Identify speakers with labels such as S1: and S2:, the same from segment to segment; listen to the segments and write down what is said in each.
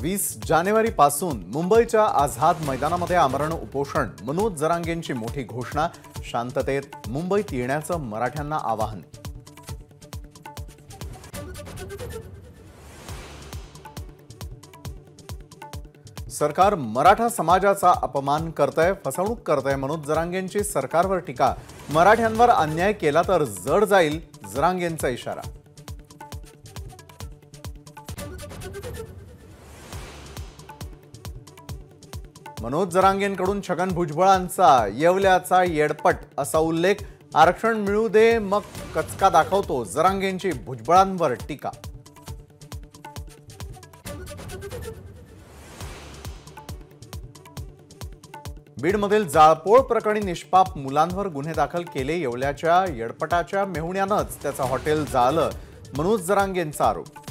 S1: 20 जानेवारीपासून मुंबईच्या आझाद मैदानामध्ये आमरण उपोषण। मनोज जरांगेंची मोठी घोषणा। शांततेत मुंबईत येण्याचं मराठ्यांना आवाहन। सरकार मराठा समाजाचा अपमान करतंय, फसवणूक करतंय। मनोज जरांगेंची सरकारवर टीका। मराठ्यांवर अन्याय केला तर जड जाईल, जरांगेंचा इशारा। मनोज जरांगेंकडून छगन भुजबळांचा येवल्याचा येडपट असा उल्लेख। आरक्षण मिळू दे मग कचका दाखवतो, जरांगेंची भुजबळांवर टीका। बीडमधील जाळपोळ प्रकरणी निष्पाप मुलांवर गुन्हे दाखल केले। येवल्याच्या येडपटाच्या मेहुण्यानंच त्याचं हॉटेल जाळलं, मनोज जरांगेंचा आरोप।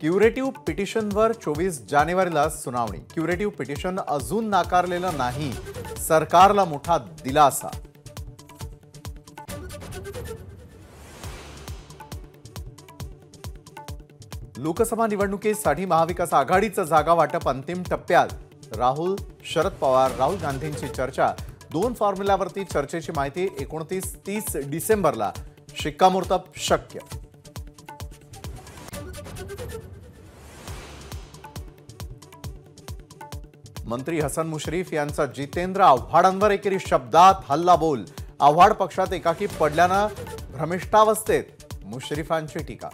S1: क्युरेटिव्ह पिटिशनवर 24 जानेवारीला सुनावणी। क्युरेटिव्ह पिटिशन अजून नाकारलेलं नाही, सरकारला मोठा दिलासा। लोकसभा निवडणुकीसाठी महाविकास आघाडीचं जागा वाटप अंतिम टप्प्यात। राहुल शरद पवार राहुल गांधींची चर्चा। 2 फॉर्म्युल्यावरती चर्चेची माहिती 29-30 डिसेंबरला शिक्कामोर्तब शक्य। मंत्री हसन मुश्रीफ यांचा जितेंद्र आव्हाडांवर एकेरी शब्दात हल्लाबोल। आव्हाड पक्षात एकाकी पडल्यानं भ्रमिष्ठावस्थेत, मुश्रीफांची टीका।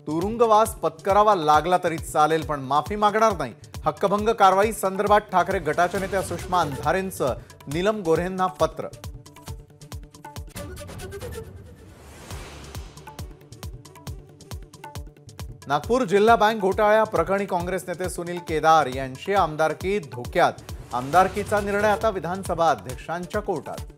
S1: तुरुंगवास पत्करावा लागला तरी चालेल, पण माफी मागणार नाही। हक्कभंग कारवाई संदर्भात ठाकरे गटाच्या नेत्या सुषमा अंधारेंचं नीलम गोऱ्हेंना पत्र। नागपूर जिल्हा बँक घोटाळ्या प्रकरणी काँग्रेस नेते सुनील केदार यांची आमदारकी धोक्यात। आमदारकीचा निर्णय आता विधानसभा अध्यक्षांच्या कोर्टात।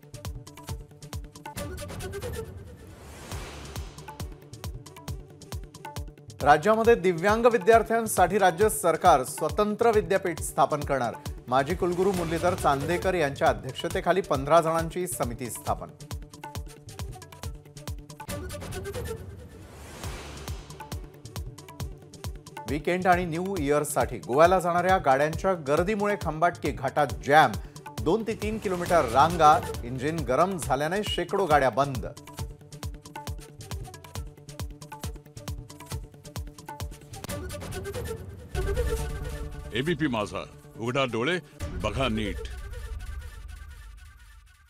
S1: राज्यामध्ये दिव्यांग विद्यार्थ्यांसाठी राज्य सरकार स्वतंत्र विद्यापीठ स्थापन करणार। माजी कुलगुरू मुरलीधर चांदेकर यांच्या अध्यक्षतेखाली 15 जणांची समिती स्थापन। वीकेंड आणि न्यू इयरसाठी गोव्याला जाणाऱ्या गाड्यांच्या गर्दीमुळे खंबाटकी घाटात जॅम। 2 ते 3 किलोमीटर रांगा। इंजिन गरम झाल्याने शेकडो गाड्या बंद।
S2: एबीपी माझा, उघडा डोळे बघा नीट।